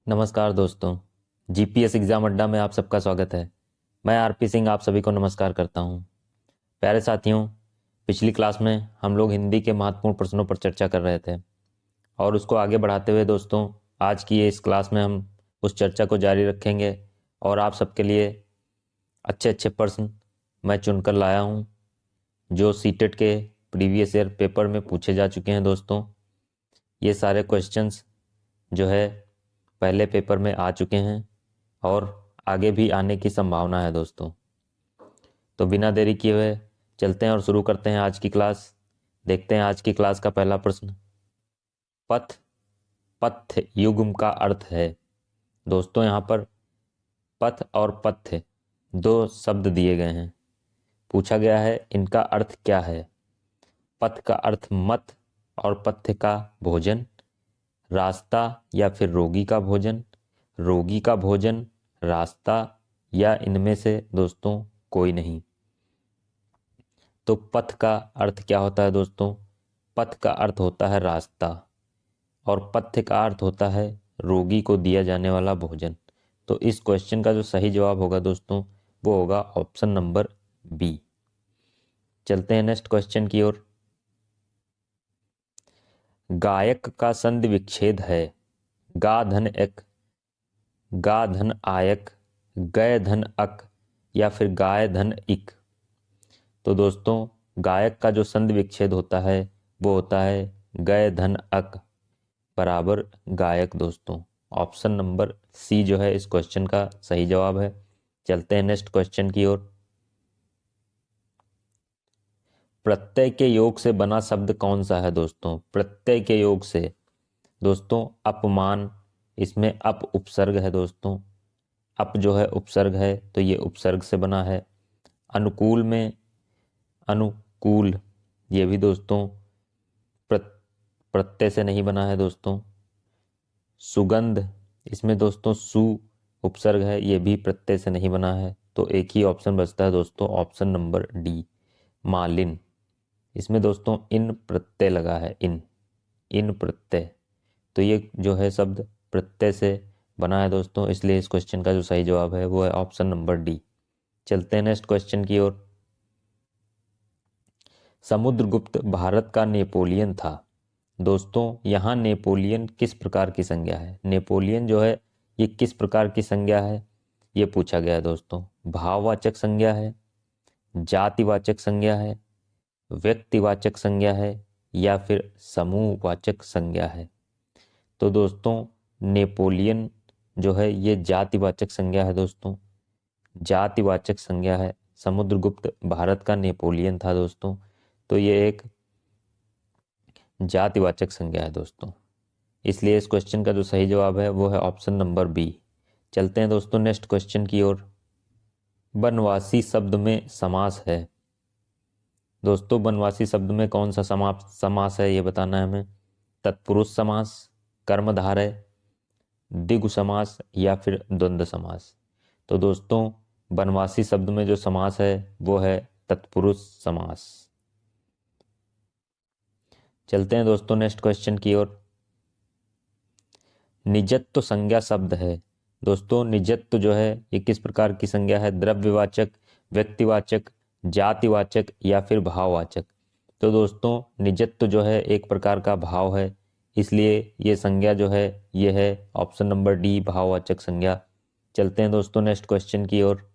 नमस्कार दोस्तों, GPS exam अड्डा में आप सबका स्वागत है। मैं आरपी सिंह आप सभी को नमस्कार करता हूं। प्यारे साथियों, पिछली क्लास में हम लोग हिंदी के महत्वपूर्ण प्रश्नों पर चर्चा कर रहे थे और उसको आगे बढ़ाते हुए दोस्तों आज की इस क्लास में हम उस चर्चा को जारी रखेंगे और आप सबके लिए अच्छे अच्छे प्रश्न मैं चुनकर लाया हूं जो सीटेट के प्रीवियस ईयर पेपर में पूछे जा चुके हैं। दोस्तों ये सारे क्वेश्चंस जो है पहले पेपर में आ चुके हैं और आगे भी आने की संभावना है दोस्तों। तो बिना देरी किए हुए चलते हैं और शुरू करते हैं आज की क्लास। देखते हैं आज की क्लास का पहला प्रश्न। पथ पथ्य युग्म का अर्थ है। दोस्तों यहाँ पर पथ और पथ्य दो शब्द दिए गए हैं। पूछा गया है इनका अर्थ क्या है। पथ का अर्थ मत और पथ्य का भोजन, रास्ता या फिर रोगी का भोजन, रोगी का भोजन, रास्ता या इनमें से दोस्तों कोई नहीं। तो पथ का अर्थ क्या होता है दोस्तों? पथ का अर्थ होता है रास्ता और पथ्य का अर्थ होता है रोगी को दिया जाने वाला भोजन। तो इस क्वेश्चन का जो सही जवाब होगा दोस्तों वो होगा ऑप्शन नंबर बी। चलते हैं नेक्स्ट क्वेश्चन की ओर। गायक का संधि विच्छेद है। गा धन एक, गा धन आयक, गय धन अक या फिर गाय धन इक। तो दोस्तों गायक का जो संधि विच्छेद होता है वो होता है गय धन अक बराबर गायक। दोस्तों ऑप्शन नंबर सी जो है इस क्वेश्चन का सही जवाब है। चलते हैं नेक्स्ट क्वेश्चन की ओर। प्रत्यय के योग से बना शब्द कौन सा है दोस्तों? प्रत्यय के योग से दोस्तों अपमान, इसमें अप उपसर्ग है दोस्तों। अप जो है उपसर्ग है तो ये उपसर्ग से बना है। अनुकूल में अनुकूल, ये भी दोस्तों प्रत्यय से नहीं बना है दोस्तों। सुगंध, इसमें दोस्तों सु उपसर्ग है, ये भी प्रत्यय से नहीं बना है। तो एक ही ऑप्शन बचता है दोस्तों ऑप्शन नंबर डी मालिन। इसमें दोस्तों इन प्रत्यय लगा है, इन प्रत्यय। तो ये जो है शब्द प्रत्यय से बना है दोस्तों, इसलिए इस क्वेश्चन का जो सही जवाब है वो है ऑप्शन नंबर डी। चलते हैं नेक्स्ट क्वेश्चन की ओर। समुद्रगुप्त भारत का नेपोलियन था। दोस्तों यहाँ नेपोलियन किस प्रकार की संज्ञा है? नेपोलियन जो है ये किस प्रकार की संज्ञा है ये पूछा गया है दोस्तों। भाववाचक संज्ञा है, जातिवाचक संज्ञा है, व्यक्तिवाचक संज्ञा है या फिर समूहवाचक संज्ञा है? तो दोस्तों नेपोलियन जो है ये जातिवाचक संज्ञा है दोस्तों, जातिवाचक संज्ञा है। समुद्रगुप्त भारत का नेपोलियन था दोस्तों, तो ये एक जातिवाचक संज्ञा है दोस्तों। इसलिए इस क्वेश्चन का जो सही जवाब है वो है ऑप्शन नंबर बी। चलते हैं दोस्तों नेक्स्ट क्वेश्चन की ओर। बनवासी शब्द में समास है। दोस्तों बनवासी शब्द में कौन सा समास है ये बताना है हमें। तत्पुरुष समास, कर्मधारय, द्विगु समास या फिर द्वंद्व समास? तो दोस्तों बनवासी शब्द में जो समास है वो है तत्पुरुष समास। चलते हैं दोस्तों नेक्स्ट क्वेश्चन की ओर। निजत्व संज्ञा शब्द है। दोस्तों निजत्व जो है ये किस प्रकार की संज्ञा है? द्रव्यवाचक, व्यक्तिवाचक, जातिवाचक या फिर भाववाचक? तो दोस्तों निजत्व जो है एक प्रकार का भाव है, इसलिए ये संज्ञा जो है ये है ऑप्शन नंबर डी भाववाचक संज्ञा। चलते हैं दोस्तों नेक्स्ट क्वेश्चन की ओर।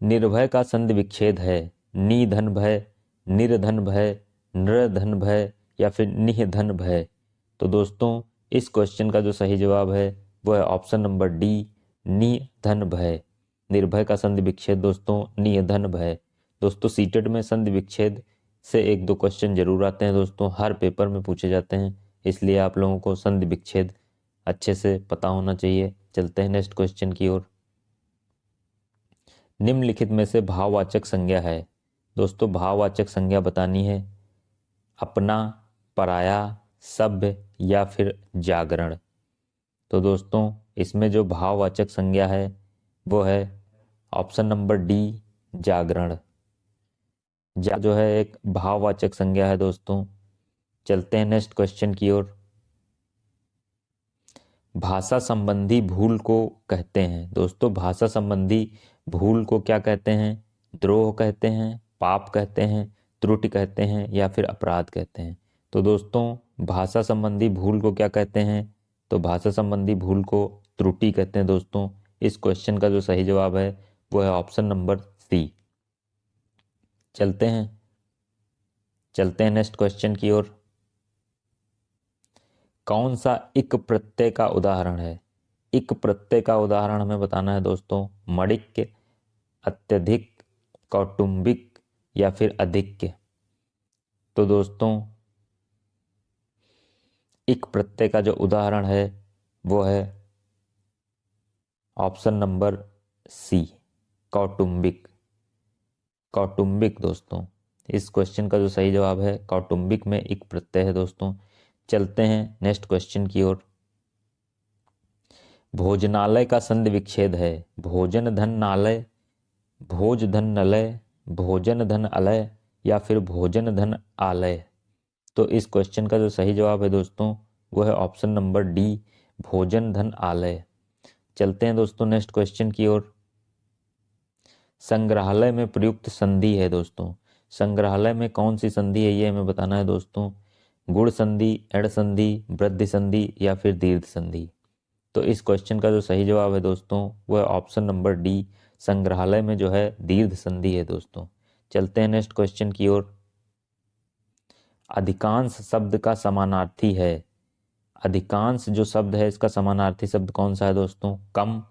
निर्भय का संधि विच्छेद है। निधन भय, निर्धन भय, नृधन भय या फिर निधन भय? तो दोस्तों इस क्वेश्चन का जो सही जवाब है वो है ऑप्शन नंबर डी निधन भय। निर्भय का संधि विच्छेद दोस्तों निधन भय। दोस्तों सीटेट में संधि विच्छेद से एक दो क्वेश्चन जरूर आते हैं दोस्तों, हर पेपर में पूछे जाते हैं, इसलिए आप लोगों को संधि विच्छेद अच्छे से पता होना चाहिए। चलते हैं नेक्स्ट क्वेश्चन की ओर। निम्नलिखित में से भाववाचक संज्ञा है। दोस्तों भाववाचक संज्ञा बतानी है। अपना, पराया, सभ्य या फिर जागरण? तो दोस्तों इसमें जो भाववाचक संज्ञा है वो है ऑप्शन नंबर डी जागरण। जो है एक भाववाचक संज्ञा है दोस्तों। चलते हैं नेक्स्ट क्वेश्चन की ओर। भाषा संबंधी भूल को कहते हैं। दोस्तों भाषा संबंधी भूल को क्या कहते हैं? द्रोह कहते हैं, पाप कहते हैं, त्रुटि कहते हैं या फिर अपराध कहते हैं। तो दोस्तों भाषा संबंधी भूल को क्या कहते हैं? तो भाषा संबंधी भूल को त्रुटि कहते हैं। दोस्तों इस क्वेश्चन का जो सही जवाब है वो है ऑप्शन नंबर सी। चलते हैं नेक्स्ट क्वेश्चन की ओर। कौन सा इक प्रत्यय का उदाहरण है? इक प्रत्यय का उदाहरण हमें बताना है दोस्तों। मणिक्य, अत्यधिक, कौटुंबिक या फिर अधिक्य। तो दोस्तों इक प्रत्यय का जो उदाहरण है वो है ऑप्शन नंबर सी, कौटुंबिक। कौटुंबिक दोस्तों इस क्वेश्चन का जो सही जवाब है कौटुंबिक में इक प्रत्यय है दोस्तों। चलते हैं नेक्स्ट क्वेश्चन की ओर। भोजनालय का संधि विच्छेद है। भोजन धन नालय, भोज धन नलय, भोजन धन अलय या फिर भोजन धन आलय। तो इस क्वेश्चन का जो सही जवाब है दोस्तों वो है ऑप्शन नंबर डी, भोजन धन आलय। चलते हैं दोस्तों नेक्स्ट क्वेश्चन की ओर। संग्रहालय में प्रयुक्त संधि है दोस्तों। संग्रहालय में कौन सी संधि है ये हमें बताना है दोस्तों। गुण संधि, एड़ संधि, वृद्धि संधि या फिर दीर्घ संधि। तो इस क्वेश्चन का जो सही जवाब है दोस्तों वो है ऑप्शन नंबर डी, संग्रहालय में जो है दीर्घ संधि है दोस्तों। चलते हैं नेक्स्ट क्वेश्चन की ओर। अधिकांश शब्द का समानार्थी है। अधिकांश जो शब्द है इसका समानार्थी शब्द कौन सा है दोस्तों? कम,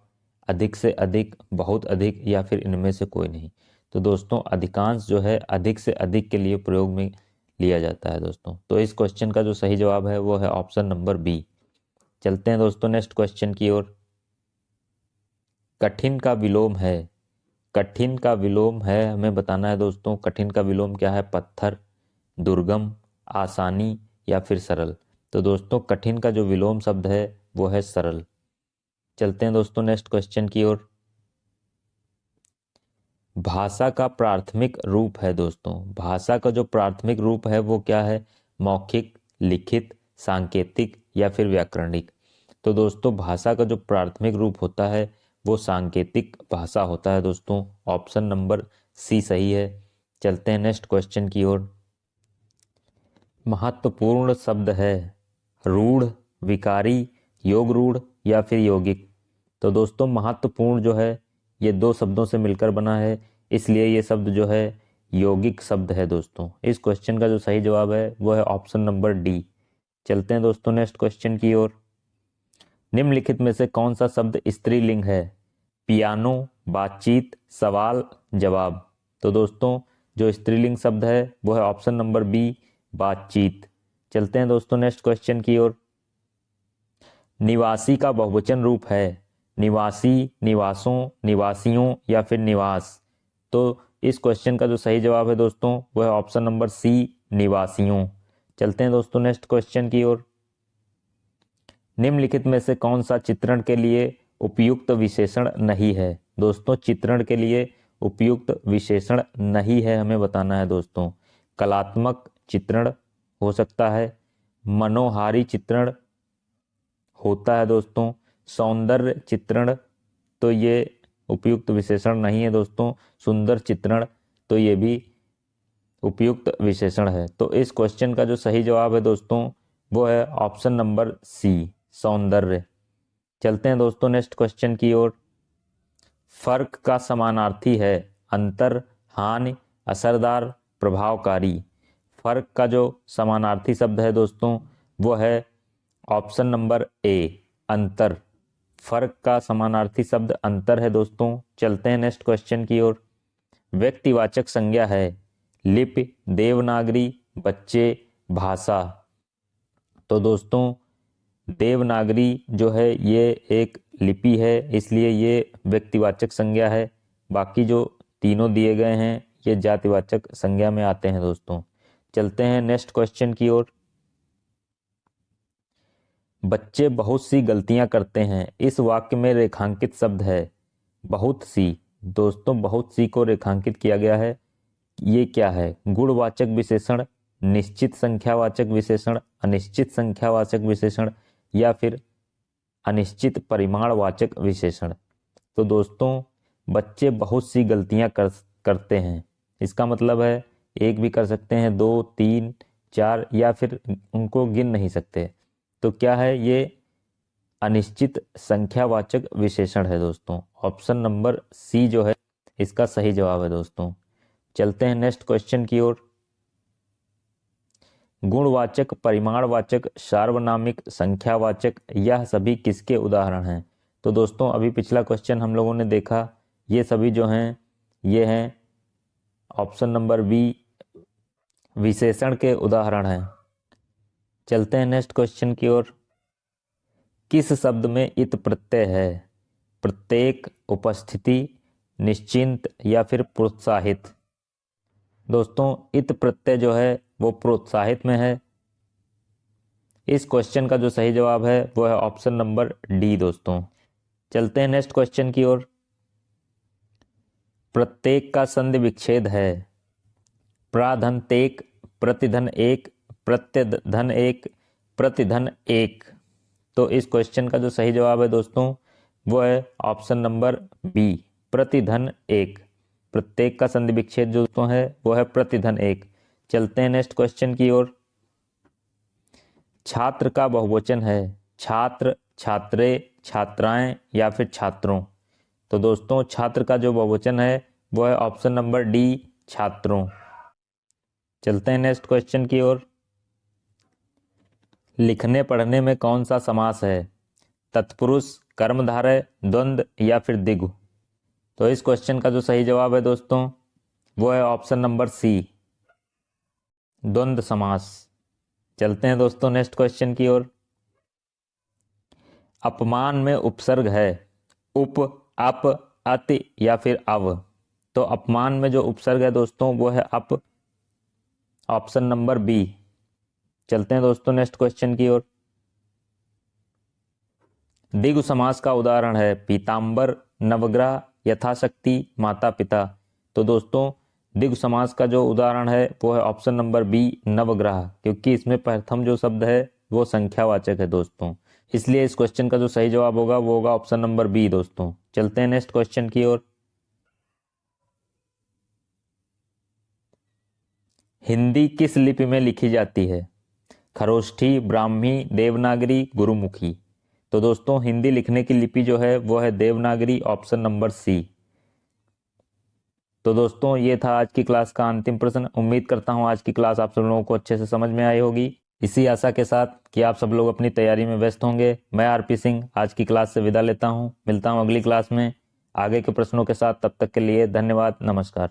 अधिक से अधिक, बहुत अधिक या फिर इनमें से कोई नहीं। तो दोस्तों अधिकांश जो है अधिक से अधिक के लिए प्रयोग में लिया जाता है दोस्तों। तो इस क्वेश्चन का जो सही जवाब है वो है ऑप्शन नंबर बी। चलते हैं दोस्तों नेक्स्ट क्वेश्चन की ओर। कठिन का विलोम है। कठिन का विलोम है हमें बताना है दोस्तों। कठिन का विलोम क्या है? पत्थर, दुर्गम, आसानी या फिर सरल। तो दोस्तों कठिन का जो विलोम शब्द है वो है सरल। चलते हैं दोस्तों नेक्स्ट क्वेश्चन की ओर। भाषा का प्राथमिक रूप है दोस्तों। भाषा का जो प्राथमिक रूप है वो क्या है? मौखिक, लिखित, सांकेतिक या फिर व्याकरणिक। तो दोस्तों भाषा का जो प्राथमिक रूप होता है वो सांकेतिक भाषा होता है दोस्तों। ऑप्शन नंबर सी सही है। चलते हैं नेक्स्ट क्वेश्चन की ओर। महत्वपूर्ण शब्द है रूढ़, विकारी, योग रूढ़ या फिर यौगिक। तो दोस्तों महत्वपूर्ण जो है ये दो शब्दों से मिलकर बना है, इसलिए ये शब्द जो है यौगिक शब्द है दोस्तों। इस क्वेश्चन का जो सही जवाब है वो है ऑप्शन नंबर डी। चलते हैं दोस्तों नेक्स्ट क्वेश्चन की ओर। निम्नलिखित में से कौन सा शब्द स्त्रीलिंग है? पियानो, बातचीत, सवाल, जवाब। तो दोस्तों जो स्त्रीलिंग शब्द है वो है ऑप्शन नंबर बी, बातचीत। चलते हैं दोस्तों नेक्स्ट क्वेश्चन की ओर। निवासी का बहुवचन रूप है निवासी, निवासों, निवासियों या फिर निवास। तो इस क्वेश्चन का जो सही जवाब है दोस्तों वो है ऑप्शन नंबर सी, निवासियों। चलते हैं दोस्तों नेक्स्ट क्वेश्चन की ओर। निम्नलिखित में से कौन सा चित्रण के लिए उपयुक्त विशेषण नहीं है? दोस्तों चित्रण के लिए उपयुक्त विशेषण नहीं है हमें बताना है दोस्तों। कलात्मक चित्रण हो सकता है, मनोहारी चित्रण होता है दोस्तों, सौंदर्य चित्रण तो ये उपयुक्त विशेषण नहीं है दोस्तों, सुंदर चित्रण तो ये भी उपयुक्त विशेषण है। तो इस क्वेश्चन का जो सही जवाब है दोस्तों वो है ऑप्शन नंबर सी, सौंदर्य। चलते हैं दोस्तों नेक्स्ट क्वेश्चन की ओर। फर्क का समानार्थी है अंतर, हानि, असरदार, प्रभावकारी। फर्क का जो समानार्थी शब्द है दोस्तों वो है ऑप्शन नंबर ए, अंतर। फर्क का समानार्थी शब्द अंतर है दोस्तों। चलते हैं नेक्स्ट क्वेश्चन की ओर। व्यक्तिवाचक संज्ञा है लिपि, देवनागरी, बच्चे, भाषा। तो दोस्तों देवनागरी जो है ये एक लिपि है, इसलिए ये व्यक्तिवाचक संज्ञा है। बाकी जो तीनों दिए गए हैं ये जातिवाचक संज्ञा में आते हैं दोस्तों। चलते हैं नेक्स्ट क्वेश्चन की ओर। बच्चे बहुत सी गलतियां करते हैं। इस वाक्य में रेखांकित शब्द है बहुत सी। दोस्तों बहुत सी को रेखांकित किया गया है, ये क्या है? गुणवाचक विशेषण, निश्चित संख्यावाचक विशेषण, अनिश्चित संख्यावाचक विशेषण या फिर अनिश्चित परिमाणवाचक विशेषण। तो दोस्तों बच्चे बहुत सी गलतियां करते हैं। इसका मतलब है एक भी कर सकते हैं, 2, 3, 4 या फिर उनको गिन नहीं सकते। तो क्या है ये? अनिश्चित संख्यावाचक विशेषण है दोस्तों। ऑप्शन नंबर सी जो है इसका सही जवाब है दोस्तों। चलते हैं नेक्स्ट क्वेश्चन की ओर। गुणवाचक, परिमाणवाचक, सार्वनामिक, संख्यावाचक यह सभी किसके उदाहरण हैं? तो दोस्तों अभी पिछला क्वेश्चन हम लोगों ने देखा, ये सभी जो हैं ये हैं ऑप्शन नंबर बी, विशेषण के उदाहरण हैं। चलते हैं नेक्स्ट क्वेश्चन की ओर। किस शब्द में इत प्रत्यय है? प्रत्येक, उपस्थिति, निश्चिंत या फिर प्रोत्साहित? दोस्तों इत प्रत्यय जो है वो प्रोत्साहित में है। इस क्वेश्चन का जो सही जवाब है वो है ऑप्शन नंबर डी दोस्तों। चलते हैं नेक्स्ट क्वेश्चन की ओर। प्रत्येक का संधि विच्छेद है प्राधन तेक, प्रतिधन एक, प्रत्यधन एक, प्रतिधन एक। तो इस क्वेश्चन का जो सही जवाब है दोस्तों वो है ऑप्शन नंबर बी, प्रतिधन एक। प्रत्येक का संधि विच्छेद जो दोस्तों है वो है प्रतिधन एक। चलते हैं नेक्स्ट क्वेश्चन की ओर। छात्र का बहुवचन है छात्र, छात्रे, छात्राएं या फिर छात्रों? तो दोस्तों छात्र का जो बहुवचन है वो है ऑप्शन नंबर डी, छात्रों। चलते हैं नेक्स्ट क्वेश्चन की ओर। लिखने पढ़ने में कौन सा समास है? तत्पुरुष, कर्मधारय, द्वंद्व या फिर द्विगु? तो इस क्वेश्चन का जो सही जवाब है दोस्तों वो है ऑप्शन नंबर सी, द्वंद्व समास। चलते हैं दोस्तों नेक्स्ट क्वेश्चन की ओर। अपमान में उपसर्ग है उप, अप, अति या फिर अव? तो अपमान में जो उपसर्ग है दोस्तों वो है अप, ऑप्शन नंबर बी। चलते हैं दोस्तों नेक्स्ट क्वेश्चन की ओर। द्विगु समास का उदाहरण है पीतांबर, नवग्रह, यथाशक्ति, माता पिता। तो दोस्तों द्विगु समास का जो उदाहरण है वो है ऑप्शन नंबर बी, नवग्रह, क्योंकि इसमें प्रथम जो शब्द है वो संख्यावाचक है दोस्तों। इसलिए इस क्वेश्चन का जो सही जवाब होगा वो होगा ऑप्शन नंबर बी दोस्तों। चलते हैं नेक्स्ट क्वेश्चन की ओर। हिंदी किस लिपि में लिखी जाती है? खरोष्ठी, ब्राह्मी, देवनागरी, गुरुमुखी? तो दोस्तों हिंदी लिखने की लिपि जो है वो है देवनागरी, ऑप्शन नंबर सी। तो दोस्तों ये था आज की क्लास का अंतिम प्रश्न। उम्मीद करता हूँ आज की क्लास आप सब लोगों को अच्छे से समझ में आई होगी। इसी आशा के साथ कि आप सब लोग अपनी तैयारी में व्यस्त होंगे, मैं आरपी सिंह आज की क्लास से विदा लेता हूँ। मिलता हूँ अगली क्लास में आगे के प्रश्नों के साथ। तब तक के लिए धन्यवाद, नमस्कार।